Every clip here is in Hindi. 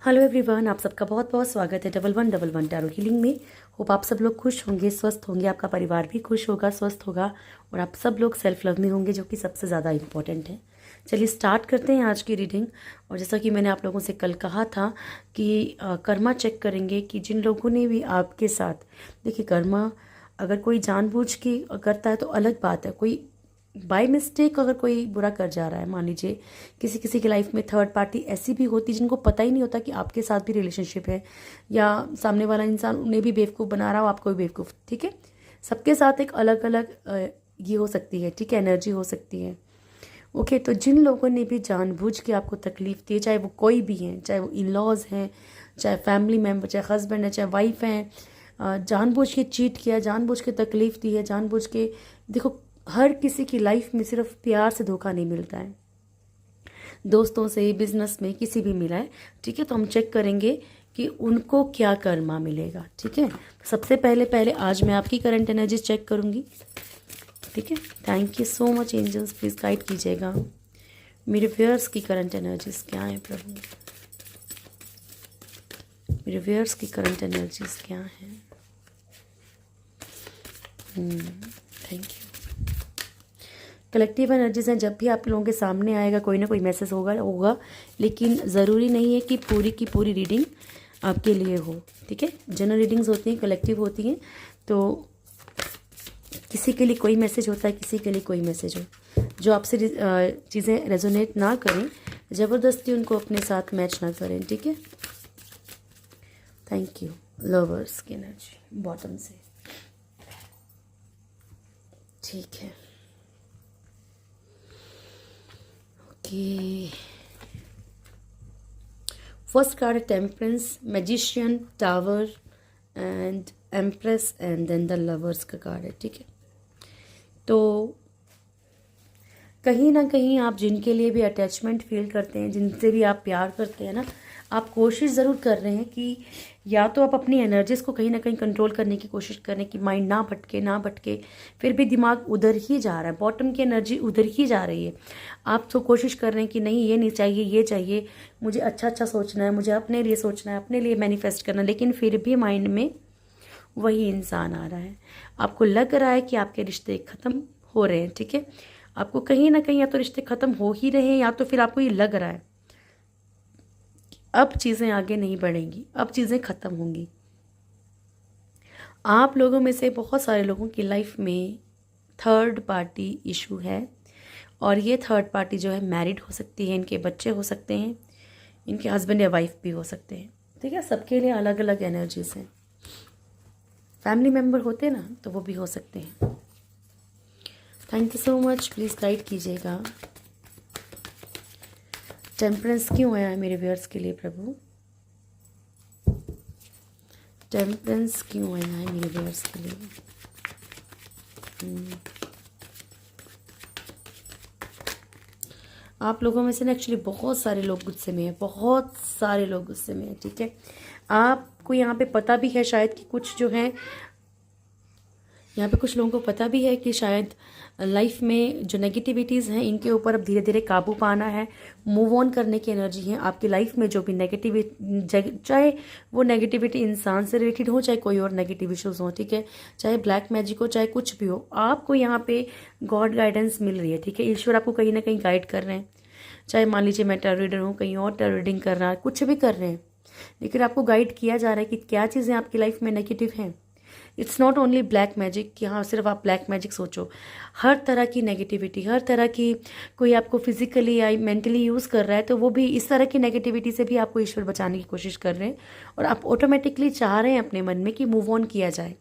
हेलो एवरीवन, आप सबका बहुत बहुत स्वागत है 1111 टैरो हीलिंग में। होप आप सब लोग खुश होंगे, स्वस्थ होंगे, आपका परिवार भी खुश होगा, स्वस्थ होगा और आप सब लोग सेल्फ लव में होंगे, जो कि सबसे ज़्यादा इम्पॉर्टेंट है। चलिए स्टार्ट करते हैं आज की रीडिंग। और जैसा कि मैंने आप लोगों से कल कहा था कि कर्मा चेक करेंगे कि जिन लोगों ने भी आपके साथ, देखिए कर्मा अगर कोई जानबूझ के करता है तो अलग बात है, कोई बाय मिस्टेक अगर कोई बुरा कर जा रहा है, मान लीजिए किसी किसी की लाइफ में थर्ड पार्टी ऐसी भी होती है जिनको पता ही नहीं होता कि आपके साथ भी रिलेशनशिप है, या सामने वाला इंसान उन्हें भी बेवकूफ़ बना रहा हो, आपको भी बेवकूफ़। ठीक है, सबके साथ एक अलग अलग ये हो सकती है, ठीक है, एनर्जी हो सकती है। ओके, तो जिन लोगों ने भी जानबूझ के आपको तकलीफ़ दी है, चाहे वो कोई भी हैं, चाहे वो इन लॉज हैं, चाहे फैमिली मेम्बर, चाहे हस्बैंड है, चाहे वाइफ हैं, जानबूझ के चीट किया, जानबूझ के तकलीफ़ दी है, जानबूझ के, देखो हर किसी की लाइफ में सिर्फ प्यार से धोखा नहीं मिलता है, दोस्तों से, बिजनेस में, किसी भी मिला है। ठीक है, तो हम चेक करेंगे कि उनको क्या कर्मा मिलेगा। ठीक है, सबसे पहले आज मैं आपकी करंट एनर्जी चेक करूंगी। ठीक है, thank you so much angels, please guide कीजिएगा मेरे व्यूअर्स की करंट एनर्जीज क्या है प्रभु, मेरे व्यूअर्स की करंट एनर्जीज क्या है। Thank you. कलेक्टिव एनर्जीज हैं, जब भी आप लोगों के सामने आएगा कोई ना कोई मैसेज होगा, लेकिन ज़रूरी नहीं है कि पूरी की पूरी रीडिंग आपके लिए हो। ठीक है, जनरल रीडिंग्स होती हैं, कलेक्टिव होती हैं, तो किसी के लिए कोई मैसेज होता है, किसी के लिए कोई मैसेज हो। जो आपसे चीज़ें रेजोनेट ना करें, ज़बरदस्ती उनको अपने साथ मैच ना करें। ठीक है, थैंक यू। लवर्स की एनर्जी बॉटम से, ठीक है। फर्स्ट कार्ड है temperance, magician, tower and empress and then the lovers का कार्ड है। ठीक है, तो कहीं ना कहीं आप जिनके लिए भी अटैचमेंट फील करते हैं, जिनसे भी आप प्यार करते हैं ना, आप कोशिश ज़रूर कर रहे हैं कि या तो आप अपनी एनर्जीज़ को कहीं ना कहीं कंट्रोल करने की कोशिश करें कि माइंड ना भटके, फिर भी दिमाग उधर ही जा रहा है, बॉटम की एनर्जी उधर ही जा रही है। आप तो कोशिश कर रहे हैं कि नहीं ये नहीं चाहिए, ये चाहिए, मुझे अच्छा अच्छा सोचना है, मुझे अपने लिए सोचना है, अपने लिए मैनिफेस्ट करना है, लेकिन फिर भी माइंड में वही इंसान आ रहा है। आपको लग रहा है कि आपके रिश्ते ख़त्म हो रहे हैं। ठीक है, आपको कहीं ना कहीं या तो रिश्ते ख़त्म हो ही रहे हैं, या तो फिर आपको ये लग रहा है अब चीज़ें आगे नहीं बढ़ेंगी, अब चीज़ें ख़त्म होंगी। आप लोगों में से बहुत सारे लोगों की लाइफ में थर्ड पार्टी इशू है, और ये थर्ड पार्टी जो है मैरिड हो सकती है, इनके बच्चे हो सकते हैं, इनके हस्बैंड या वाइफ भी हो सकते हैं। ठीक है, सबके लिए अलग अलग एनर्जीज हैं। फैमिली मेम्बर होते हैं ना, तो वो भी हो सकते हैं। Thank you so much, please guide कीजिएगा टेम्परेंस क्यों आया है मेरे व्यूअर्स के लिए प्रभु, टेम्परेंस क्यों आया है मेरे व्यूअर्स के लिए। आप लोगों में से ना एक्चुअली बहुत सारे लोग गुस्से में हैं, बहुत सारे लोग गुस्से में हैं। ठीक है, आपको यहाँ पे पता भी है शायद कि कुछ जो है, यहाँ पे कुछ लोगों को पता भी है कि शायद लाइफ में जो नेगेटिविटीज़ हैं इनके ऊपर अब धीरे धीरे काबू पाना है, मूव ऑन करने की एनर्जी है। आपकी लाइफ में जो भी नेगेटिविटी, चाहे वो नेगेटिविटी इंसान से रिलेटेड हो, चाहे कोई और नेगेटिव इश्यूज हो, ठीक है, चाहे ब्लैक मैजिक हो, चाहे कुछ भी हो, आपको यहाँ पे गॉड गाइडेंस मिल रही है। ठीक है, ईश्वर आपको कहीं ना कहीं गाइड कर रहे हैं। चाहे मान लीजिए मैं टैरो रीडर हूँ, कहीं और टैरो रीडिंग कर रहा है, कुछ भी कर रहे हैं, लेकिन आपको गाइड किया जा रहा है कि क्या चीज़ें आपकी लाइफ में नेगेटिव हैं। It's not only black magic कि हाँ सिर्फ आप ब्लैक मैजिक सोचो, हर तरह की नेगेटिविटी, हर तरह की, कोई आपको फिजिकली या मेंटली यूज़ कर रहा है, तो वो भी इस तरह की नेगेटिविटी से भी आपको ईश्वर बचाने की कोशिश कर रहे हैं, और आप ऑटोमेटिकली चाह रहे हैं अपने मन में कि मूव ऑन किया जाए,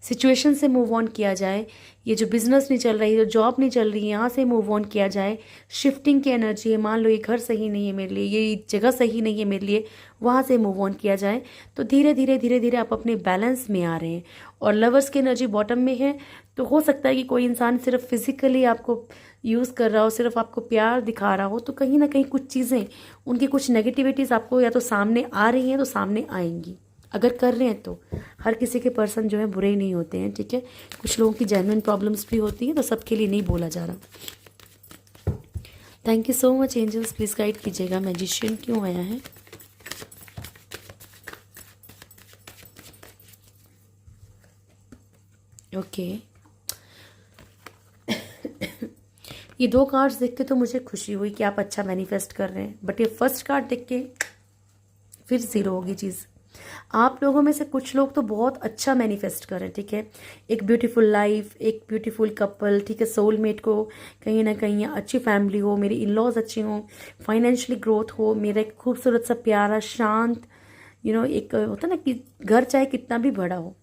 सिचुएशन से मूव ऑन किया जाए, ये जो बिज़नेस नहीं चल रही, जो जॉब नहीं चल रही है, यहाँ से मूव ऑन किया जाए। शिफ्टिंग की एनर्जी है, मान लो ये घर सही नहीं है मेरे लिए, ये जगह सही नहीं है मेरे लिए, वहाँ से मूव ऑन किया जाए। तो धीरे धीरे आप अपने बैलेंस में आ रहे हैं। और लवर्स की एनर्जी बॉटम में है, तो हो सकता है कि कोई इंसान सिर्फ फिजिकली आपको यूज़ कर रहा हो, सिर्फ आपको प्यार दिखा रहा हो, तो कहीं ना कहीं कुछ चीज़ें, उनकी कुछ नेगेटिविटीज़ आपको या तो सामने आ रही हैं तो सामने आएंगी, अगर कर रहे हैं तो। हर किसी के पर्सन जो है बुरे ही नहीं होते हैं। ठीक है, कुछ लोगों की जेन्युइन प्रॉब्लम्स भी होती हैं, तो सबके लिए नहीं बोला जा रहा। Thank you so much angels, please guide कीजिएगा मैजिशियन क्यों आया है। ओके, ये दो कार्ड्स देख के तो मुझे खुशी हुई कि आप अच्छा मैनिफेस्ट कर रहे हैं, बट ये फर्स्ट कार्ड देख के फिर ज़ीरो होगी चीज़। आप लोगों में से कुछ लोग तो बहुत अच्छा मैनिफेस्ट कर रहे हैं, ठीक है, एक ब्यूटीफुल लाइफ, एक ब्यूटीफुल कपल, ठीक है, सोलमेट को, कहीं ना कहीं अच्छी फैमिली हो, मेरी इन लॉज अच्छी हों, फाइनेंशियली ग्रोथ हो, मेरा एक खूबसूरत सा प्यारा शांत एक होता ना कि घर चाहे कितना भी बड़ा हो,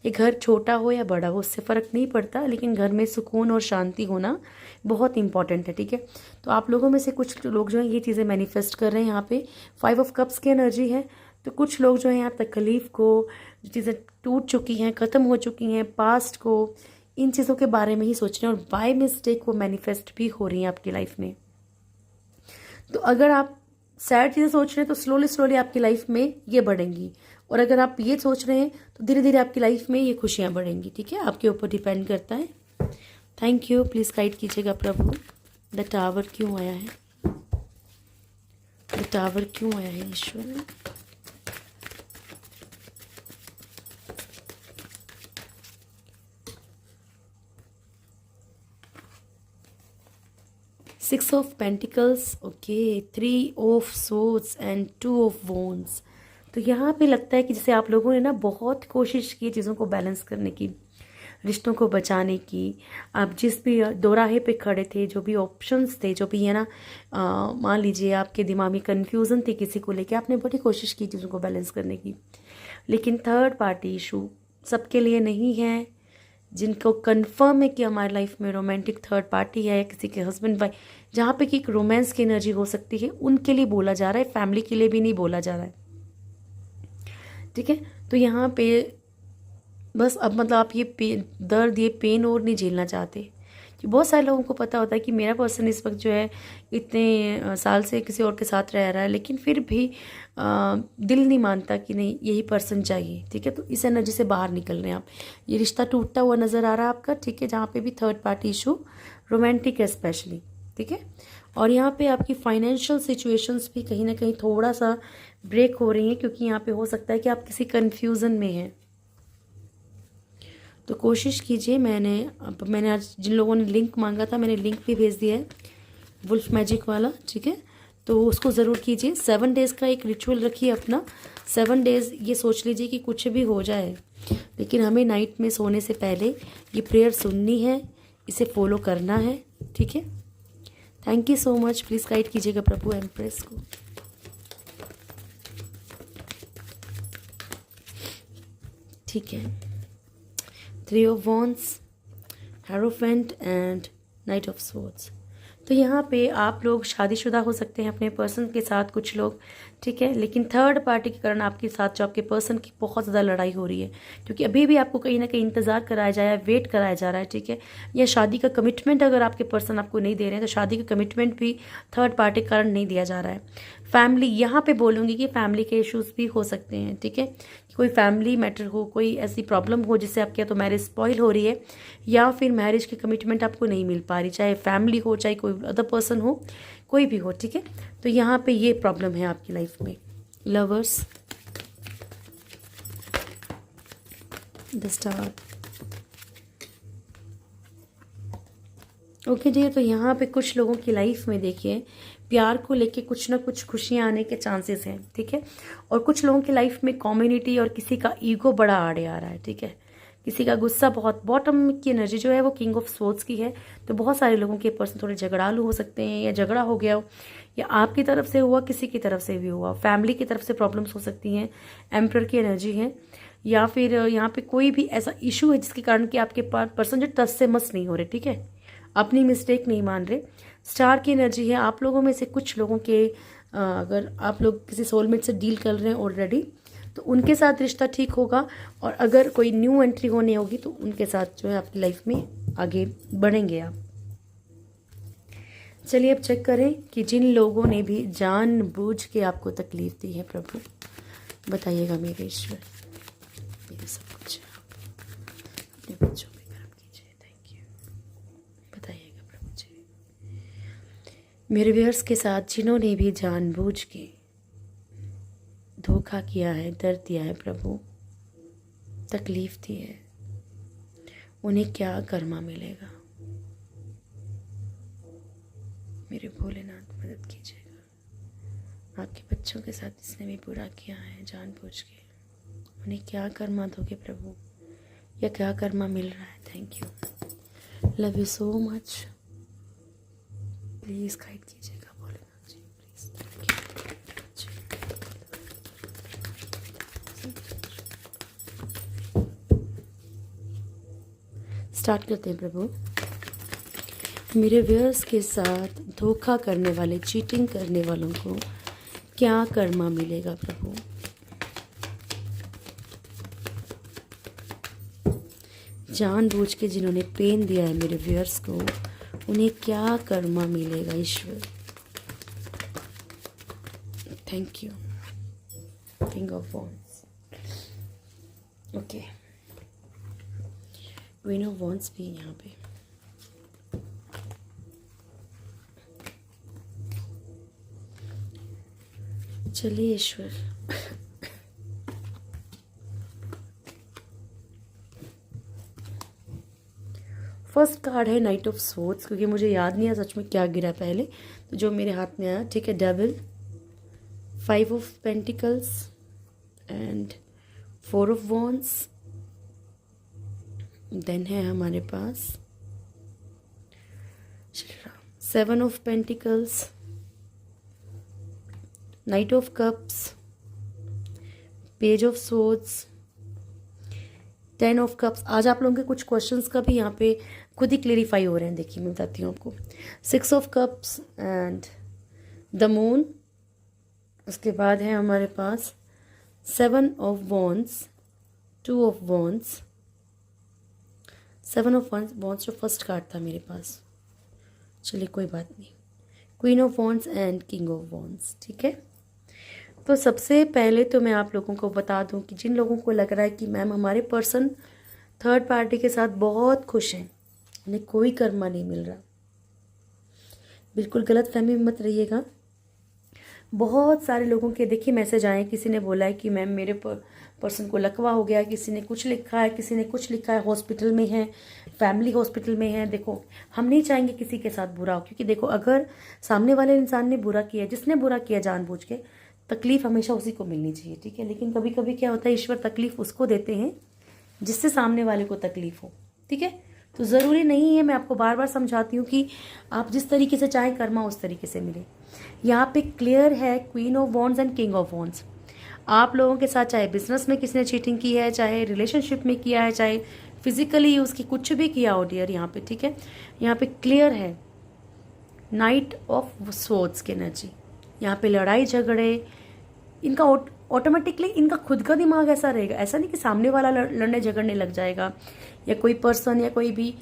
ये घर छोटा हो या बड़ा हो उससे फ़र्क नहीं पड़ता, लेकिन घर में सुकून और शांति होना बहुत इंपॉर्टेंट है, ठीक है। तो आप लोगों में से कुछ लोग जो हैं ये चीज़ें मैनिफेस्ट कर रहे हैं। यहाँ पे 5 ऑफ कप्स की एनर्जी है, तो कुछ लोग जो हैं यहाँ तकलीफ़ को, जो चीज़ें टूट चुकी हैं, ख़त्म हो चुकी हैं, पास्ट को, इन चीज़ों के बारे में ही सोच रहे हैं और बाय मिस्टेक वो मैनिफेस्ट भी हो रही हैं आपकी लाइफ में। तो अगर आप सैड चीज़ें सोच रहे हैं तो स्लोली स्लोली आपकी लाइफ में ये बढ़ेंगी, और अगर आप ये सोच रहे हैं तो धीरे धीरे आपकी लाइफ में ये खुशियाँ बढ़ेंगी, ठीक है, आपके ऊपर डिपेंड करता है। थैंक यू, प्लीज़ गाइड कीजिएगा प्रभु। द टावर क्यों आया है, द टावर क्यों आया है ईश्वर। 6 of pentacles, okay, 3 of swords and 2 of wands. तो यहाँ पे लगता है कि जैसे आप लोगों ने ना बहुत कोशिश की चीज़ों को बैलेंस करने की, रिश्तों को बचाने की। आप जिस भी दोराहे पे खड़े थे, जो भी ऑप्शंस थे, जो भी है ना, मान लीजिए आपके दिमाग में कन्फ्यूज़न थी किसी को लेके, आपने बड़ी कोशिश की चीज़ों को बैलेंस करने की, लेकिन थर्ड पार्टी इशू सबके लिए नहीं है। जिनको कंफर्म है कि हमारी लाइफ में रोमांटिक थर्ड पार्टी है, किसी के हस्बैंड वाइफ, जहाँ पे कि एक रोमांस की एनर्जी हो सकती है, उनके लिए बोला जा रहा है, फैमिली के लिए भी नहीं बोला जा रहा है, ठीक है। तो यहाँ पे बस अब मतलब आप ये दर्द, ये पेन और नहीं झेलना चाहते, कि बहुत सारे लोगों को पता होता है कि मेरा पर्सन इस वक्त जो है इतने साल से किसी और के साथ रह रहा है, लेकिन फिर भी दिल नहीं मानता कि नहीं यही पर्सन चाहिए, ठीक है। तो इस एनर्जी से बाहर निकल रहे हैं आप। ये रिश्ता टूटता हुआ नज़र आ रहा है आपका, ठीक है, जहाँ पे भी थर्ड पार्टी इशू रोमांटिक है स्पेशली, ठीक है। और यहाँ पे आपकी फाइनेंशियल सिचुएशंस भी कहीं ना कहीं थोड़ा सा ब्रेक हो रही हैं, क्योंकि यहाँ पे हो सकता है कि आप किसी कन्फ्यूज़न में हैं। तो कोशिश कीजिए, मैंने आज जिन लोगों ने लिंक मांगा था मैंने लिंक भी भेज दिया है, वुल्फ मैजिक वाला, ठीक है, तो उसको ज़रूर कीजिए। 7 डेज़ का एक रिचुअल रखिए अपना। 7 डेज़ ये सोच लीजिए कि कुछ भी हो जाए, लेकिन हमें नाइट में सोने से पहले ये प्रेयर सुननी है, इसे फॉलो करना है, ठीक है। Thank you so much, please guide कीजिएगा प्रभु एम्प्रेस को। ठीक है, 3 of wands, hierophant and night of swords. तो यहाँ पे आप लोग शादीशुदा हो सकते हैं अपने पर्सन के साथ, कुछ लोग, ठीक है, लेकिन थर्ड पार्टी के कारण आपके साथ जो आपके पर्सन की बहुत ज़्यादा लड़ाई हो रही है, क्योंकि अभी भी आपको कहीं ना कहीं इंतज़ार कराया जा रहा है, वेट कराया जा रहा है, ठीक है, या शादी का कमिटमेंट अगर आपके पर्सन आपको नहीं दे रहे हैं तो शादी का कमिटमेंट भी थर्ड पार्टी के कारण नहीं दिया जा रहा है। फैमिली, यहाँ पे बोलूँगी कि फैमिली के इश्यूज़ भी हो सकते हैं, ठीक है, कोई फैमिली मैटर हो, कोई ऐसी प्रॉब्लम हो जिससे आपके या तो मैरिज स्पॉइल हो रही है, या फिर मैरिज की कमिटमेंट आपको नहीं मिल पा रही, चाहे फैमिली हो चाहे कोई अदर पर्सन हो, कोई भी हो, ठीक है। तो यहाँ पे ये प्रॉब्लम है आपकी लाइफ में। लवर्स, द स्टार, ओके जी। तो यहाँ पे कुछ लोगों की लाइफ में देखिए प्यार को लेके कुछ ना कुछ खुशियाँ आने के चांसेस हैं, ठीक है, और कुछ लोगों की लाइफ में कम्युनिटी और किसी का ईगो बड़ा आड़े आ रहा है, ठीक है, किसी का गुस्सा बहुत, बॉटम की एनर्जी जो है वो किंग ऑफ स्वॉर्ड्स की है। तो बहुत सारे लोगों के पर्सन थोड़े झगड़ालू हो सकते हैं, या झगड़ा हो गया हो, या आपकी तरफ से हुआ, किसी की तरफ से भी हुआ, फैमिली की तरफ से प्रॉब्लम्स हो सकती हैं, एम्परर की एनर्जी है, या फिर यहाँ पे कोई भी ऐसा इशू है जिसके कारण कि आपके पास पर्सन जो टस से मस नहीं हो रहे, ठीक है, अपनी मिस्टेक नहीं मान रहे। स्टार की एनर्जी है, आप लोगों में से कुछ लोगों के अगर आप लोग किसी सोलमेट से डील कर रहे हैं ऑलरेडी तो उनके साथ रिश्ता ठीक होगा, और अगर कोई न्यू एंट्री होनी होगी तो उनके साथ जो है आपकी लाइफ में आगे बढ़ेंगे आप। चलिए अब चेक करें कि जिन लोगों ने भी जानबूझ के आपको तकलीफ दी है प्रभु, बताइएगा मेरे ईश्वर, मेरे सब कुछ अपने बच्चों पे कर्म कीजिए। थैंक यू, बताइएगा प्रभु जी। मेरे व्यूअर्स के साथ जिन्होंने भी जानबूझ के धोखा किया है, दर्द दिया है प्रभु, तकलीफ दी है, उन्हें क्या कर्मा मिलेगा। मेरे भोलेनाथ मदद कीजिएगा। आपके बच्चों के साथ इसने भी बुरा किया है जानबूझ के, उन्हें क्या कर्मा दोगे प्रभु, या क्या कर्मा मिल रहा है। Thank you, love you so much. Please guide कीजिएगा भोलेनाथ जी, प्लीज़। स्टार्ट करते हैं प्रभु। मेरे व्यूअर्स के साथ धोखा करने वाले, चीटिंग करने वालों को क्या कर्मा मिलेगा प्रभु। जानबूझ के जिन्होंने पेन दिया है मेरे व्यूअर्स को, उन्हें क्या कर्मा मिलेगा Ishwar. Thank you, king of wands. Okay, queen of wands भी यहाँ पे। चलिए ईश्वर, फर्स्ट कार्ड है नाइट ऑफ स्वॉर्ड्स, क्योंकि मुझे याद नहीं है सच में क्या गिरा पहले, तो जो मेरे हाथ में आया, ठीक है। Devil, 5 of pentacles and 4 of wands. Then है हमारे पास 7 of pentacles, knight of cups, page of swords, 10 of cups. आज आप लोगों के कुछ क्वेश्चंस का भी यहाँ पे खुद ही क्लेरिफाई हो रहे हैं। देखिए मैं बताती हूँ आपको। 6 of cups and the moon. उसके बाद है हमारे पास 7 of wands, 2 of wands, 7 of wands जो फर्स्ट कार्ड था मेरे पास। चलिए कोई बात नहीं। Queen of wands and king of wands, ठीक है। तो सबसे पहले तो मैं आप लोगों को बता दूं कि जिन लोगों को लग रहा है कि मैम हमारे पर्सन थर्ड पार्टी के साथ बहुत खुश हैं, उन्हें कोई कर्मा नहीं मिल रहा, बिल्कुल गलत फहमी में मत रहिएगा। बहुत सारे लोगों के देखिए मैसेज आए, किसी ने बोला है कि मैम मेरे पर्सन को लकवा हो गया, किसी ने कुछ लिखा है, किसी ने कुछ लिखा है, हॉस्पिटल में है, फैमिली हॉस्पिटल में है। देखो हम नहीं चाहेंगे किसी के साथ बुरा हो, क्योंकि देखो अगर सामने वाले इंसान ने बुरा किया, जिसने बुरा किया जानबूझ के, तकलीफ हमेशा उसी को मिलनी चाहिए, ठीक है। लेकिन कभी कभी क्या होता है, ईश्वर तकलीफ उसको देते हैं जिससे सामने वाले को तकलीफ हो, ठीक है। तो ज़रूरी नहीं है, मैं आपको बार बार समझाती हूँ कि आप जिस तरीके से चाहें कर्मा उस तरीके से मिले। यहाँ पे क्लियर है queen of wands and king of wands. आप लोगों के साथ चाहे बिजनेस में किसी ने चीटिंग की है, चाहे रिलेशनशिप में किया है, चाहे फिजिकली उसकी कुछ भी किया हो डियर, यहाँ पे ठीक है। यहाँ पे क्लियर है नाइट ऑफ स्वॉर्ड्स की एनर्जी। यहाँ पे लड़ाई झगड़े, इनका ऑटोमेटिकली इनका खुद का दिमाग ऐसा रहेगा। ऐसा नहीं कि सामने वाला लड़ने झगड़ने लग जाएगा, या कोई पर्सन या कोई भी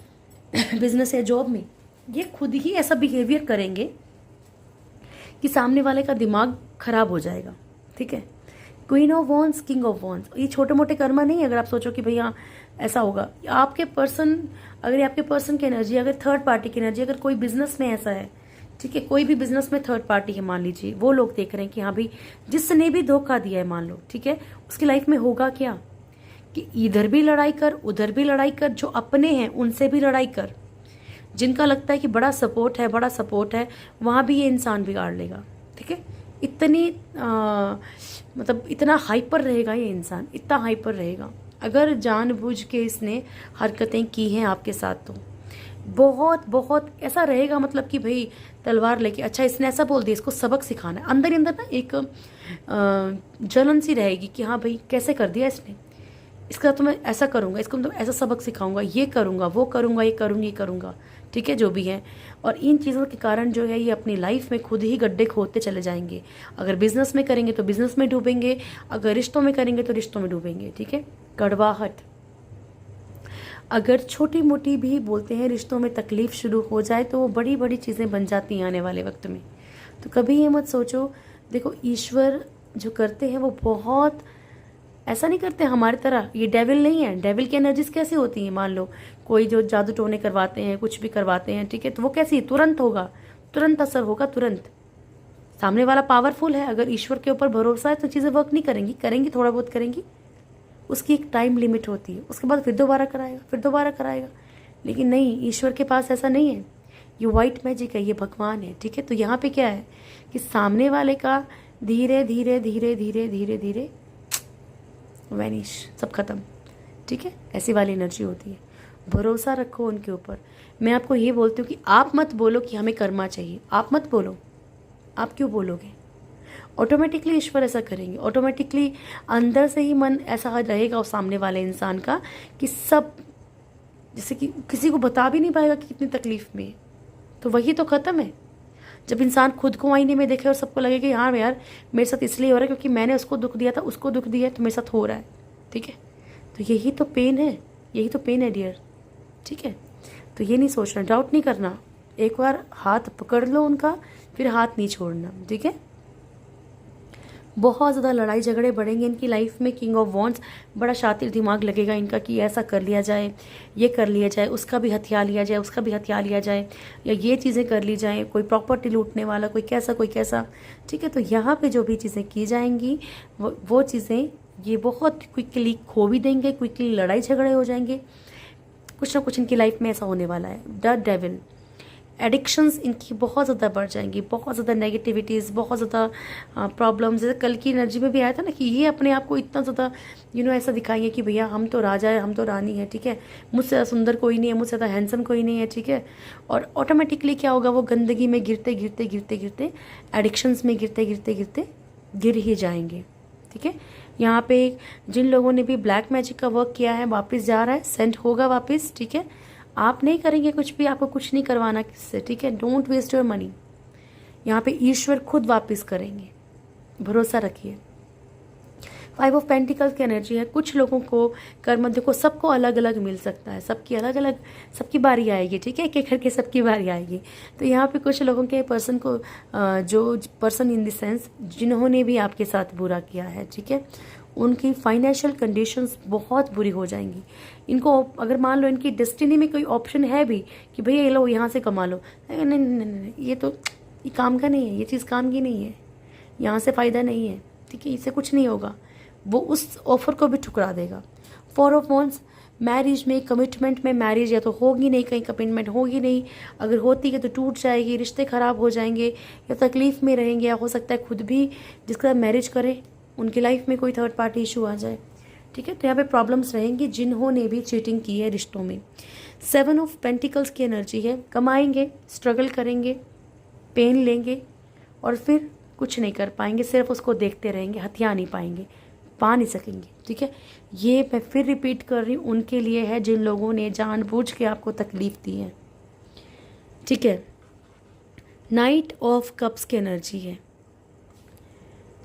बिजनेस या जॉब में, ये खुद ही ऐसा बिहेवियर करेंगे कि सामने वाले का दिमाग खराब हो जाएगा, ठीक है। Queen of wands, king of wands, ये छोटे मोटे कर्मा नहीं है। अगर आप सोचो कि भैया ऐसा होगा, आपके पर्सन, अगर आपके पर्सन की एनर्जी, अगर थर्ड पार्टी की एनर्जी, अगर कोई बिजनेस में ऐसा है, ठीक है, कोई भी बिजनेस में थर्ड पार्टी है मान लीजिए, वो लोग देख रहे हैं कि हाँ भाई जिसने भी धोखा दिया है मान लो, ठीक है, उसकी लाइफ में होगा क्या कि इधर भी लड़ाई कर, उधर भी लड़ाई कर, जो अपने हैं उनसे भी लड़ाई कर, जिनका लगता है कि बड़ा सपोर्ट है, बड़ा सपोर्ट है, वहाँ भी ये इंसान बिगाड़ लेगा, ठीक है। इतनी मतलब इतना हाइपर रहेगा ये इंसान, इतना हाइपर रहेगा। अगर जानबूझ के इसने हरकतें की हैं आपके साथ, तो बहुत बहुत ऐसा रहेगा, मतलब कि भाई तलवार लेके, अच्छा इसने ऐसा बोल दिया, इसको सबक सिखाना है। अंदर ही अंदर ना एक जलन सी रहेगी कि हाँ भाई कैसे कर दिया इसने, इसका तो मैं ऐसा करूँगा, इसको तो ऐसा सबक सिखाऊंगा, ये करूँगा, वो करूँगा, ये करूँगी, करूँगा, ठीक है, जो भी है। और इन चीज़ों के कारण जो है ये अपनी लाइफ में खुद ही गड्ढे खोदते चले जाएंगे। अगर बिजनेस में करेंगे तो बिजनेस में डूबेंगे, अगर रिश्तों में करेंगे तो रिश्तों में डूबेंगे, ठीक है। कड़वाहट, अगर छोटी मोटी भी बोलते हैं रिश्तों में तकलीफ शुरू हो जाए तो वो बड़ी बड़ी चीज़ें बन जाती हैं आने वाले वक्त में। तो कभी ये मत सोचो, देखो ईश्वर जो करते हैं वो बहुत ऐसा नहीं करते हमारी तरह, ये डेविल नहीं है। डेविल की एनर्जीज कैसे होती हैं, मान लो कोई जो जादू टोने करवाते हैं, कुछ भी करवाते हैं, ठीक है, तो वो कैसी, तुरंत होगा, तुरंत असर होगा, तुरंत। सामने वाला पावरफुल है, अगर ईश्वर के ऊपर भरोसा है तो चीज़ें वर्क नहीं करेंगी, करेंगी थोड़ा बहुत करेंगी, उसकी एक टाइम लिमिट होती है, उसके बाद फिर दोबारा कराएगा, फिर दोबारा कराएगा। लेकिन नहीं, ईश्वर के पास ऐसा नहीं है। ये वाइट मैजिक है, ये भगवान है, ठीक है। तो यहाँ पे क्या है कि सामने वाले का धीरे धीरे धीरे धीरे धीरे धीरे वैनिश, सब खत्म, ठीक है। ऐसी वाली एनर्जी होती है। भरोसा रखो उनके ऊपर। मैं आपको ये बोलती हूँ कि आप मत बोलो कि हमें कर्मा चाहिए, आप मत बोलो। आप क्यों बोलोगे? ऑटोमेटिकली ईश्वर ऐसा करेंगे, ऑटोमेटिकली अंदर से ही मन ऐसा रहेगा उस सामने वाले इंसान का कि सब, जैसे कि किसी को बता भी नहीं पाएगा कि कितनी तकलीफ में है। तो वही तो ख़त्म है। जब इंसान खुद को आईने में देखे और सबको लगे कि हाँ यार मेरे साथ इसलिए हो रहा है क्योंकि मैंने उसको दुख दिया था, उसको दुख दिया है, तो मेरे साथ हो रहा है, ठीक है। तो यही तो पेन है, यही तो पेन है डियर, ठीक है। तो ये नहीं सोचना, डाउट नहीं करना, एक बार हाथ पकड़ लो उनका, फिर हाथ नहीं छोड़ना, ठीक है। बहुत ज़्यादा लड़ाई झगड़े बढ़ेंगे इनकी लाइफ में। किंग ऑफ वॉन्ड्स, बड़ा शातिर दिमाग लगेगा इनका कि ऐसा कर लिया जाए, ये कर लिया जाए, उसका भी हथियार लिया जाए, उसका भी हथियार लिया जाए, या ये चीज़ें कर ली जाएँ, कोई प्रॉपर्टी लूटने वाला, कोई कैसा, ठीक है। तो यहाँ पे जो भी चीज़ें की जाएंगी वो चीज़ें ये बहुत क्विकली खो भी देंगे, क्विकली लड़ाई झगड़े हो जाएंगे। कुछ ना कुछ इनकी लाइफ में ऐसा होने वाला है। द डेविल, एडिक्शंस इनकी बहुत ज़्यादा बढ़ जाएंगी, बहुत ज़्यादा नेगेटिविटीज़, बहुत ज़्यादा प्रॉब्लम्स। जैसे कल की एनर्जी में भी आया था ना कि ये अपने आप को इतना ज़्यादा ऐसा दिखाएंगे कि भैया हम तो राजा है, हम तो रानी है, ठीक है, मुझसे ज़्यादा सुंदर कोई नहीं है, मुझसे ज़्यादा हैंडसम कोई नहीं है, ठीक है। और ऑटोमेटिकली क्या होगा, वो गंदगी में गिरते गिरते गिरते गिरते एडिक्शंस में गिरते गिरते गिरते गिर ही जाएंगे, ठीक है। यहाँ पे जिन लोगों ने भी ब्लैक मैजिक का वर्क किया है वापस जा रहा है, सेंड होगा वापस, ठीक है। आप नहीं करेंगे कुछ भी, आपको कुछ नहीं करवाना किससे, ठीक है। Don't waste your money. यहाँ पे ईश्वर खुद वापस करेंगे, भरोसा रखिए। 5 ऑफ पेंटिकल्स की एनर्जी है। कुछ लोगों को कर्म, देखो सबको अलग अलग मिल सकता है, सबकी अलग अलग, सबकी बारी आएगी, ठीक है, एक एक करके सबकी बारी आएगी। तो यहाँ पे कुछ लोगों के पर्सन को, जो पर्सन इन द सेंस जिन्होंने भी आपके साथ बुरा किया है, ठीक है, उनकी फाइनेंशियल कंडीशंस बहुत बुरी हो जाएंगी। इनको अगर मान लो इनकी डेस्टिनी में कोई ऑप्शन है भी कि भैया ये लो यहाँ से कमा लो, नहीं नहीं नहीं नहीं, ये काम का नहीं है, ये चीज़ काम की नहीं है, यहाँ से फ़ायदा नहीं है, ठीक है, इससे कुछ नहीं होगा, वो उस ऑफर को भी ठुकरा देगा। 4 ऑफ वॉन्ड्स, मैरिज में, कमिटमेंट में, मैरिज या तो होगी नहीं, कहीं कमिटमेंट होगी नहीं, अगर होती है तो टूट जाएगी, रिश्ते ख़राब हो जाएंगे, या तकलीफ़ में रहेंगे, या हो सकता है खुद भी जिसका मैरिज करे उनकी लाइफ में कोई थर्ड पार्टी इशू आ जाए, ठीक है। तो यहाँ पे प्रॉब्लम्स रहेंगी जिन्होंने भी चीटिंग की है रिश्तों में। 7 ऑफ पेंटिकल्स की एनर्जी है। कमाएंगे, स्ट्रगल करेंगे, पेन लेंगे और फिर कुछ नहीं कर पाएंगे, सिर्फ उसको देखते रहेंगे, हथिया नहीं पाएंगे, पा नहीं सकेंगे, ठीक है। ये मैं फिर रिपीट कर रही हूँ, उनके लिए है जिन लोगों ने जानबूझ के आपको तकलीफ दी है, ठीक है। नाइट ऑफ कप्स की एनर्जी है।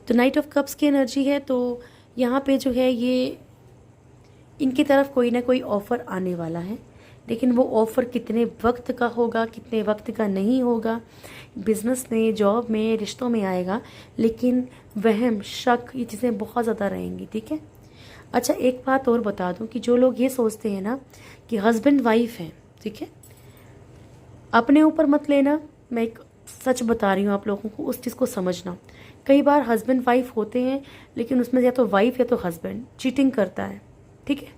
तो नाइट ऑफ कप्स की एनर्जी है, तो यहाँ पे जो है ये इनकी तरफ कोई ना कोई ऑफ़र आने वाला है, लेकिन वो ऑफ़र कितने वक्त का होगा, कितने वक्त का नहीं होगा, बिज़नेस में, जॉब में, रिश्तों में आएगा, लेकिन वहम, शक, ये चीज़ें बहुत ज़्यादा रहेंगी, ठीक है। अच्छा, एक बात और बता दूं कि जो लोग ये सोचते हैं ना कि हस्बैंड वाइफ हैं, ठीक है, अपने ऊपर मत लेना, मैं एक सच बता रही हूँ आप लोगों को, उस चीज़ को समझना। कई बार हस्बैंड वाइफ होते हैं, लेकिन उसमें या तो वाइफ या तो हस्बैंड चीटिंग करता है, ठीक है,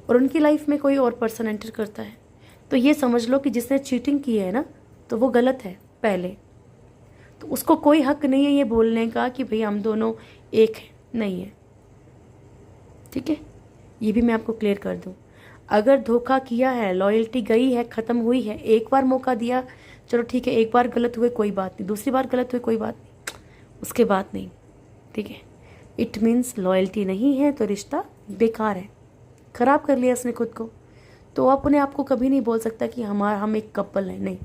और उनकी लाइफ में कोई और पर्सन एंटर करता है। तो ये समझ लो कि जिसने चीटिंग की है ना, तो वो गलत है पहले, तो उसको कोई हक नहीं है ये बोलने का कि भाई हम दोनों एक हैं, नहीं है, ठीक है। ये भी मैं आपको क्लियर कर दूं, अगर धोखा किया है, लॉयल्टी गई है, ख़त्म हुई है, एक बार मौका दिया, चलो ठीक है, एक बार गलत हुए कोई बात नहीं, दूसरी बार गलत हुए कोई बात नहीं, उसके बाद नहीं, ठीक है। इट मीन्स लॉयल्टी नहीं है तो रिश्ता बेकार है, ख़राब कर लिया उसने खुद को, तो अपने आप को कभी नहीं बोल सकता कि हम एक कपल हैं, नहीं।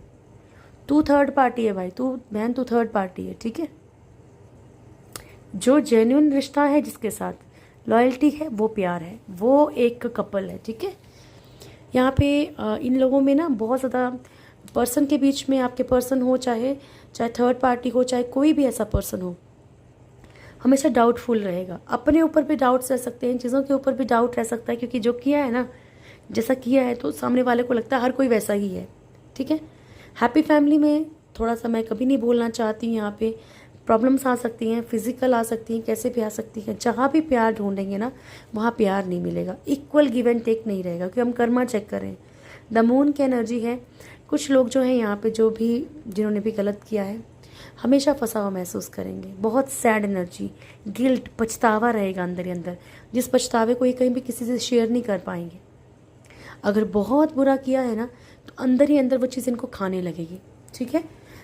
तू थर्ड पार्टी है भाई, तू बहन, तू थर्ड पार्टी है, ठीक है। जो जेन्युइन रिश्ता है, जिसके साथ लॉयल्टी है, वो प्यार है, वो एक कपल है, ठीक है। यहाँ पे इन लोगों में ना बहुत ज़्यादा पर्सन के बीच में, आपके पर्सन हो, चाहे थर्ड पार्टी हो, चाहे कोई भी ऐसा पर्सन हो, हमेशा डाउटफुल रहेगा। अपने ऊपर भी डाउट्स रह सकते हैं, चीज़ों के ऊपर भी डाउट रह सकता है, क्योंकि जो किया है ना, जैसा किया है, तो सामने वाले को लगता है हर कोई वैसा ही है, ठीक है। हैप्पी फैमिली में थोड़ा सा मैं कभी नहीं बोलना चाहती हूँ यहाँ पे, प्रॉब्लम्स आ सकती हैं, फिजिकल आ सकती हैं, कैसे भी आ सकती हैं। जहाँ भी प्यार ढूंढेंगे ना वहाँ प्यार नहीं मिलेगा, इक्वल गिव एंड टेक नहीं रहेगा, क्योंकि हम कर्मा चेक करें। द मून की एनर्जी है। कुछ लोग जो हैं यहाँ पे, जो भी जिन्होंने भी गलत किया है, हमेशा फंसा हुआ महसूस करेंगे। बहुत सैड एनर्जी, गिल्ट, पछतावा रहेगा अंदर ही अंदर, जिस पछतावे को ये कहीं भी किसी से शेयर नहीं कर पाएंगे। अगर बहुत बुरा किया है ना तो अंदर ही अंदर वो चीज़ इनको खाने लगेगी, ठीक है।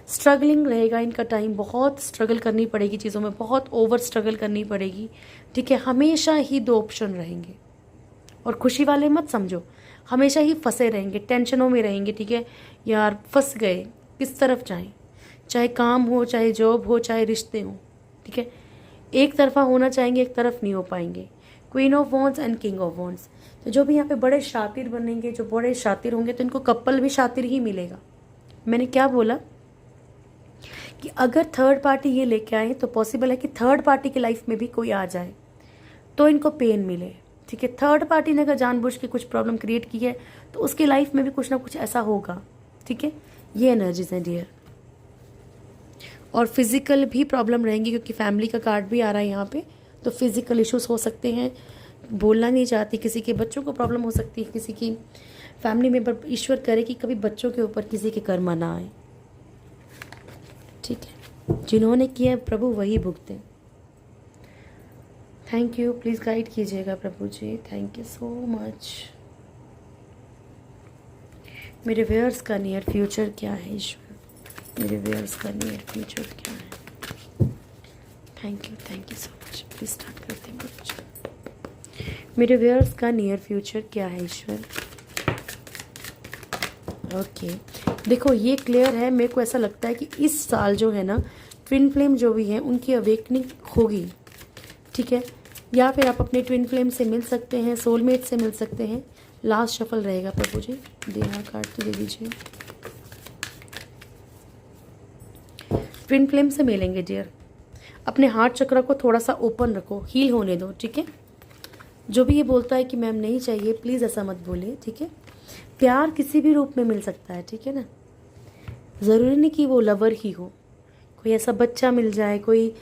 स्ट्रगलिंग रहेगा इनका टाइम, बहुत स्ट्रगल करनी पड़ेगी चीज़ों में, बहुत ओवर स्ट्रगल करनी पड़ेगी, ठीक है। हमेशा ही दो ऑप्शन रहेंगे, और खुशी वाले मत समझो, हमेशा ही फंसे रहेंगे, टेंशनों में रहेंगे, ठीक है। यार फंस गए, किस तरफ जाएं, चाहे काम हो, चाहे जॉब हो, चाहे रिश्ते हों, ठीक है। एक तरफा होना चाहेंगे, एक तरफ नहीं हो पाएंगे। Queen of wands and king of wands. तो जो भी यहाँ पे बड़े शातिर बनेंगे, जो बड़े शातिर होंगे, तो इनको कपल भी शातिर ही मिलेगा। मैंने क्या बोला कि अगर थर्ड पार्टी ये लेके आए तो पॉसिबल है कि थर्ड पार्टी की लाइफ में भी कोई आ जाए तो इनको पेन मिले, ठीक है। थर्ड पार्टी ने अगर जानबूझ के कुछ प्रॉब्लम क्रिएट की है तो उसकी लाइफ में भी कुछ ना कुछ ऐसा होगा, ठीक है। ये एनर्जीज हैं डियर। और फिजिकल भी प्रॉब्लम रहेंगी, क्योंकि फैमिली का कार्ड भी आ रहा है यहाँ पे, तो फिजिकल इश्यूज हो सकते हैं। बोलना नहीं चाहती, किसी के बच्चों को प्रॉब्लम हो सकती है, किसी की फैमिली मेंबर। ईश्वर करे कि कभी बच्चों के ऊपर किसी के कर्म ना आए, ठीक है। जिन्होंने किया है प्रभु वही भुगते। थैंक यू, प्लीज़ गाइड कीजिएगा प्रभु जी, थैंक यू सो मच। मेरे व्यूअर्स का नियर फ्यूचर क्या है ईश्वर, मेरे व्यूअर्स का नियर फ्यूचर क्या है। Thank you so much. Please start करते हैं प्रभु जी। मेरे व्यूअर्स का नियर फ्यूचर क्या है ईश्वर। ओके देखो ये क्लियर है। मेरे को ऐसा लगता है कि इस साल जो है ना, ट्विन फ्लेम जो भी हैं उनकी अवेकनिंग होगी, ठीक है। या फिर आप अपने ट्विन फ्लेम से मिल सकते हैं, सोलमेट से मिल सकते हैं। लास्ट शफल रहेगा प्रभु जी, देना कार्ड तो दे दीजिए। ट्विन फ्लेम से मिलेंगे डियर। अपने हार्ट चक्र को थोड़ा सा ओपन रखो, हील होने दो, ठीक है। जो भी ये बोलता है कि मैम नहीं चाहिए, प्लीज़ ऐसा मत बोलिए, ठीक है। प्यार किसी भी रूप में मिल सकता है, ठीक है ना। ज़रूरी नहीं कि वो लवर ही हो, कोई ऐसा बच्चा मिल जाए, कोई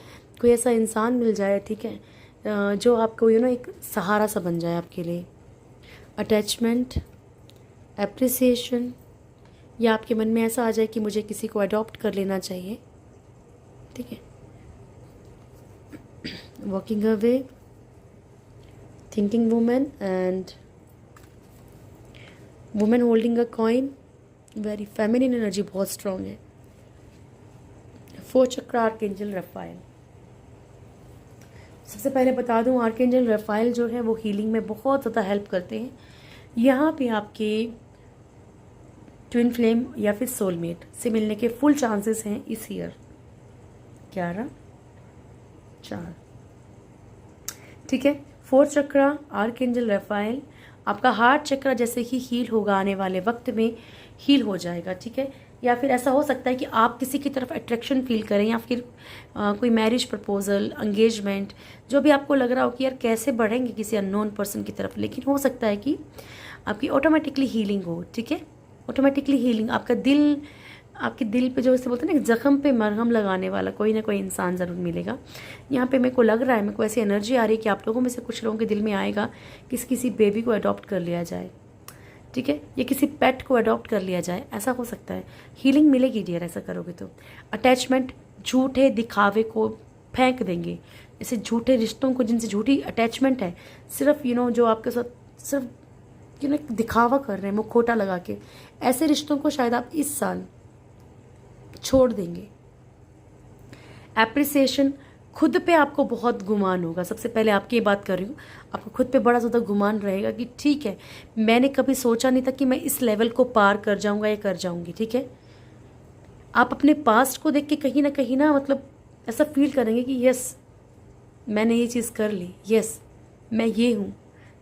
ऐसा इंसान मिल जाए, ठीक है, जो आपको एक सहारा सा बन जाए आपके लिए। अटैचमेंट, एप्रिसिएशन, या आपके मन में ऐसा आ जाए कि मुझे किसी को अडॉप्ट कर लेना चाहिए, ठीक है। Walking away, thinking women and women holding a coin, very feminine energy बहुत स्ट्रॉन्ग है। 4 चक्र आर्कएंजल रफाइल। सबसे पहले बता दूं, आर्कएंजल रफाइल जो है वो हीलिंग में बहुत ज़्यादा हेल्प करते हैं। यहाँ पे आपके ट्विन फ्लेम या फिर सोलमेट से मिलने के फुल चांसेस हैं इस ईयर। 11 4, ठीक है। 4 चक्र आर्कएंजल रफाइल, आपका हार्ट चक्र जैसे ही हील होगा, आने वाले वक्त में हील हो जाएगा, ठीक है। या फिर ऐसा हो सकता है कि आप किसी की तरफ अट्रैक्शन फील करें, या फिर कोई मैरिज प्रपोजल, एंगेजमेंट, जो भी आपको लग रहा हो कि यार कैसे बढ़ेंगे किसी अननोन पर्सन की तरफ, लेकिन हो सकता है कि आपकी ऑटोमेटिकली हीलिंग हो, ठीक है। ऑटोमेटिकली हीलिंग, आपके दिल पे जो इसे बोलते हैं ना, जख्म पे मरहम लगाने वाला कोई ना कोई इंसान ज़रूर मिलेगा। यहाँ पे मेरे को लग रहा है, मेरे को ऐसी एनर्जी आ रही है कि आप लोगों में से कुछ लोगों के दिल में आएगा कि किसी बेबी को अडॉप्ट कर लिया जाए, ठीक है, या किसी पेट को अडॉप्ट कर लिया जाए, ऐसा हो सकता है। हीलिंग मिलेगी डियर ऐसा करोगे तो। अटैचमेंट, झूठे दिखावे को फेंक देंगे, ऐसे झूठे रिश्तों को जिनसे झूठी अटैचमेंट है, सिर्फ जो आपके साथ सिर्फ दिखावा कर रहे हैं मुखौटा लगा के, ऐसे रिश्तों को शायद आप इस साल छोड़ देंगे। एप्रिसिएशन, खुद पे आपको बहुत गुमान होगा। सबसे पहले आपकी बात कर रही हूँ, आपको खुद पे बड़ा ज़्यादा गुमान रहेगा कि ठीक है, मैंने कभी सोचा नहीं था कि मैं इस लेवल को पार कर जाऊँगा या कर जाऊँगी, ठीक है। आप अपने पास्ट को देख के कहीं ना मतलब ऐसा फील करेंगे कि यस मैंने ये चीज़ कर ली, यस मैं ये हूँ,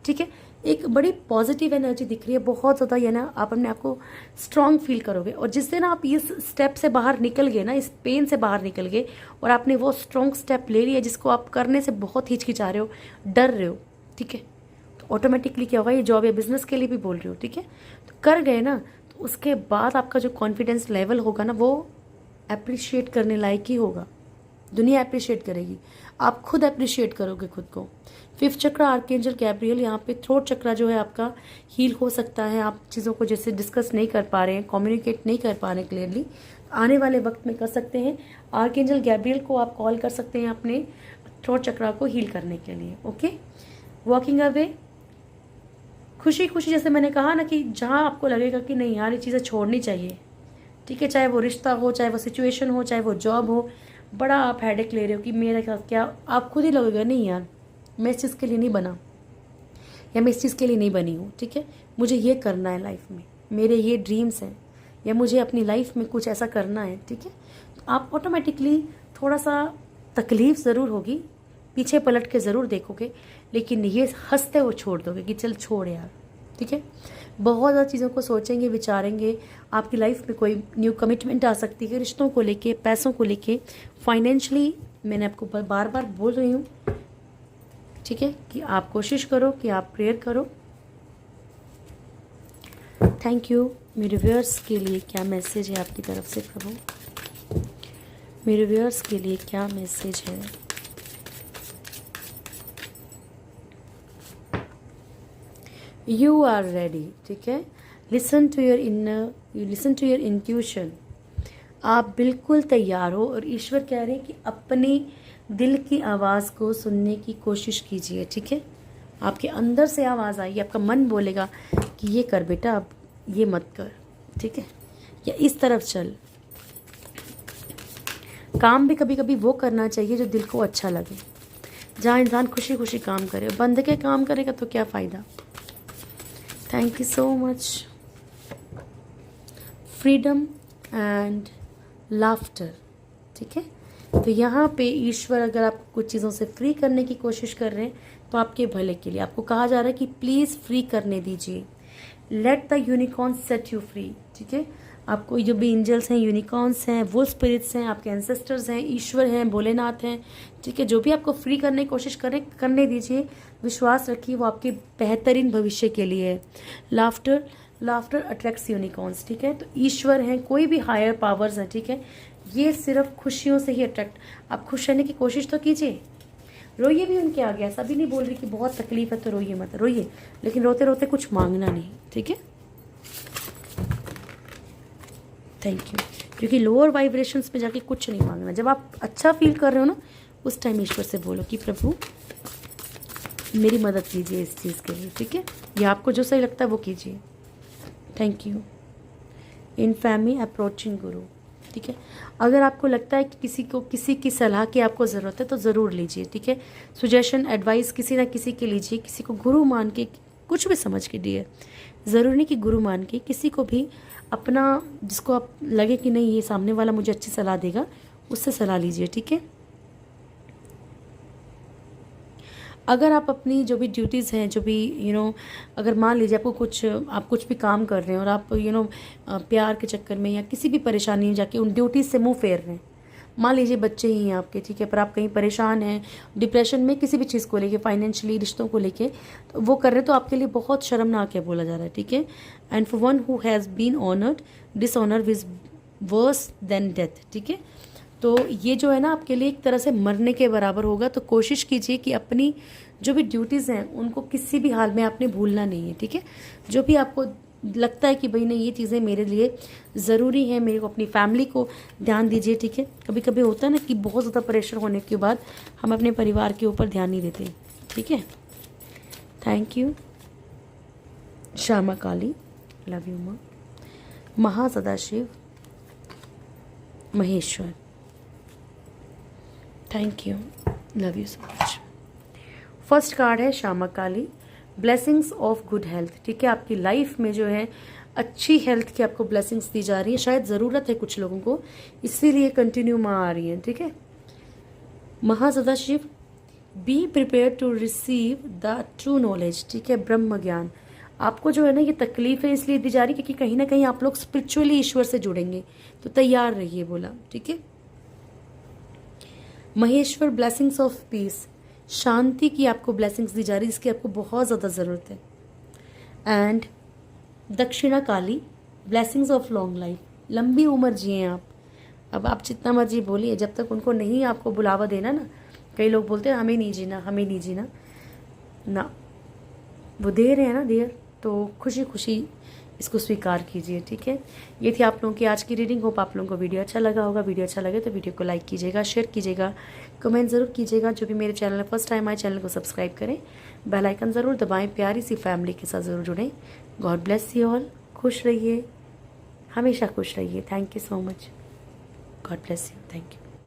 ठीक है। एक बड़ी पॉजिटिव एनर्जी दिख रही है बहुत ज़्यादा, ये ना आप अपने आप को स्ट्रांग फील करोगे। और जिस दिन आप इस स्टेप से बाहर निकल गए ना, इस पेन से बाहर निकल गए और आपने वो स्ट्रांग स्टेप ले लिया जिसको आप करने से बहुत हिचकिचा रहे हो, डर रहे हो, ठीक है, तो ऑटोमेटिकली क्या होगा, ये जॉब या बिजनेस के लिए भी बोल रही हो, ठीक है, तो कर गए ना, तो उसके बाद आपका जो कॉन्फिडेंस लेवल होगा ना, वो अप्रिशिएट करने लायक ही होगा, दुनिया अप्रिशिएट करेगी, आप खुद अप्रिशिएट करोगे खुद को। 5th चक्र आर्कएंजल गैब्रियल, यहाँ पे थ्रोट चक्र जो है आपका हील हो सकता है। आप चीज़ों को जैसे डिस्कस नहीं कर पा रहे हैं, कम्युनिकेट नहीं कर पा रहे हैं क्लियरली, आने वाले वक्त में कर सकते हैं। आर्कएंजल गैब्रियल को आप कॉल कर सकते हैं अपने थ्रोट चक्र को हील करने के लिए। ओके, वॉकिंग अवे, खुशी खुशी, जैसे मैंने कहा ना कि जहाँ आपको लगेगा कि नहीं यार ये चीज़ें छोड़नी चाहिए, ठीक है, चाहे वो रिश्ता हो, चाहे वो सिचुएशन हो, चाहे वो जॉब हो, बड़ा आप हेडेक ले रहे हो कि मेरा क्या, आप खुद ही लगेगा नहीं यार मैं इस चीज़ के लिए नहीं बना, या मैं इस चीज़ के लिए नहीं बनी हूँ, ठीक है, मुझे ये करना है लाइफ में, मेरे ये ड्रीम्स हैं, या मुझे अपनी लाइफ में कुछ ऐसा करना है, ठीक है। तो आप ऑटोमेटिकली थोड़ा सा तकलीफ ज़रूर होगी, पीछे पलट के ज़रूर देखोगे, लेकिन ये हंसते हुए छोड़ दोगे कि चल छोड़ यार, ठीक है। बहुत ज़्यादा चीज़ों को सोचेंगे, विचारेंगे, आपकी लाइफ में कोई न्यू कमिटमेंट आ सकती है, रिश्तों को लेके, पैसों को लेके, फाइनेंशियली। मैंने आपको बार बार बोल रही हूँ, ठीक है, कि आप कोशिश करो, कि आप प्रेयर करो। Thank you. मेरे व्यूअर्स के लिए क्या मैसेज है आपकी तरफ से प्रभु? मेरे व्यूअर्स के लिए क्या मैसेज है? यू आर रेडी, ठीक है। Listen to your inner, you listen to your intuition. आप बिल्कुल तैयार हो, और ईश्वर कह रहे हैं कि अपनी दिल की आवाज़ को सुनने की कोशिश कीजिए, ठीक है। आपके अंदर से आवाज़ आएगी, आपका मन बोलेगा कि ये कर बेटा, अब ये मत कर, ठीक है, या इस तरफ चल। काम भी कभी कभी वो करना चाहिए जो दिल को अच्छा लगे, जहाँ इंसान खुशी खुशी काम करे। बंद के काम करेगा तो क्या फ़ायदा। Thank you so much. Freedom and laughter, ठीक है। तो यहाँ पे ईश्वर अगर आप कुछ चीज़ों से फ्री करने की कोशिश कर रहे हैं तो आपके भले के लिए आपको कहा जा रहा है कि प्लीज़ फ्री करने दीजिए। Let the unicorn set you free, ठीक है। आपको जो भी एंजल्स हैं, यूनिकॉर्न्स हैं, वो स्पिरिट्स हैं, आपके एंसेस्टर्स हैं, ईश्वर हैं, भोलेनाथ हैं, ठीक है, जो भी आपको फ्री करने की कोशिश करें, करने दीजिए। विश्वास रखिए वो आपके बेहतरीन भविष्य के लिए है। लाफ्टर, लाफ्टर अट्रैक्ट्स यूनिकॉर्न्स, ठीक है। तो ईश्वर हैं, कोई भी हायर पावर्स हैं, ठीक है, ये सिर्फ खुशियों से ही अट्रैक्ट। आप खुश रहने की कोशिश तो कीजिए, रोइए भी उनके आगे। ऐसा भी नहीं बोल रही कि बहुत तकलीफ है तो रोइए मत, रोइए, लेकिन रोते रोते कुछ मांगना नहीं, ठीक है। Thank you. क्योंकि लोअर वाइब्रेशंस में जाके कुछ नहीं मांगना। जब आप अच्छा फील कर रहे हो ना, उस टाइम ईश्वर से बोलो कि प्रभु मेरी मदद कीजिए इस चीज़ के लिए, ठीक है, या आपको जो सही लगता है वो कीजिए। Thank you. In family approaching गुरु, ठीक है। अगर आपको लगता है कि किसी की सलाह की आपको ज़रूरत है तो ज़रूर लीजिए, ठीक है। सुजेशन, एडवाइस किसी ना किसी के लीजिए, किसी को गुरु मान के, कुछ भी समझ के दिए, ज़रूरी नहीं कि गुरु मान के, किसी को भी अपना, जिसको आप लगे कि नहीं ये सामने वाला मुझे अच्छी सलाह देगा, उससे सलाह लीजिए, ठीक है। अगर आप अपनी जो भी ड्यूटीज़ हैं, जो भी अगर मान लीजिए आप कुछ भी काम कर रहे हैं और आप प्यार के चक्कर में या किसी भी परेशानी में जाके उन ड्यूटीज़ से मुंह फेर रहे हैं, मान लीजिए बच्चे ही हैं आपके, ठीक है, पर आप कहीं परेशान हैं, डिप्रेशन में, किसी भी चीज़ को लेके, फाइनेंशियली, रिश्तों को लेके, तो वो कर रहे हैं, तो आपके लिए बहुत शर्मनाक है बोला जा रहा है, ठीक है। And for one who has been honoured, dishonour is worse than death, ठीक है। तो ये जो है ना आपके लिए एक तरह से मरने के बराबर होगा। तो कोशिश कीजिए कि अपनी जो भी ड्यूटीज़ हैं उनको किसी भी हाल में आपने भूलना नहीं है, ठीक है। जो भी आपको लगता है कि भाई नहीं ये चीज़ें मेरे लिए ज़रूरी हैं, मेरे को अपनी फैमिली को ध्यान दीजिए, ठीक है। कभी कभी होता है ना कि बहुत ज़्यादा प्रेशर होने के बाद हम अपने परिवार के ऊपर ध्यान नहीं देते, ठीक है। Thank you. Shyama Kali, love you माँ। Mahasadashiv, Maheshwar, thank you, love you so much. First card है Shyama Kali, blessings of good health, ठीक है। आपकी लाइफ में जो है अच्छी हेल्थ की आपको ब्लेसिंग्स दी जा रही है, शायद ज़रूरत है कुछ लोगों को, इसीलिए कंटिन्यू माँ आ रही है, ठीक है। Mahasadashiv, be prepare to receive the true knowledge, ठीक है, ब्रह्म ज्ञान। आपको जो है ना ये तकलीफें इसलिए दी जा रही है क्योंकि कहीं ना कहीं आप लोग स्पिरिचुअली ईश्वर से जुड़ेंगे, तो तैयार रहिए बोला, ठीक है। महेश्वर, ब्लेसिंग्स ऑफ पीस, शांति की आपको ब्लेसिंग्स दी जा रही है, जिसकी आपको बहुत ज़्यादा ज़रूरत है। एंड दक्षिणा काली, ब्लेसिंग्स ऑफ लॉन्ग लाइफ, लंबी उम्र जिए आप, अब आप जितना मर्जी बोलिए, जब तक उनको नहीं आपको बुलावा देना ना, कई लोग बोलते हैं हमें नहीं जीना, हमें नहीं जीना ना, वो दे रहे हैं ना देर, तो खुशी खुशी इसको स्वीकार कीजिए। ठीक है, ये थी आप लोगों की आज की रीडिंग। होप आप लोगों को वीडियो अच्छा लगा होगा। वीडियो अच्छा लगे तो वीडियो को लाइक कीजिएगा, शेयर कीजिएगा, कमेंट ज़रूर कीजिएगा। जो भी मेरे चैनल में फर्स्ट टाइम आए, चैनल को सब्सक्राइब करें, बेल आइकन ज़रूर दबाएं, प्यारी सी फैमिली के साथ ज़रूर जुड़ें। गॉड ब्लेस यू ऑल, खुश रहिए, हमेशा खुश रहिए। Thank you so much, God bless you, thank you.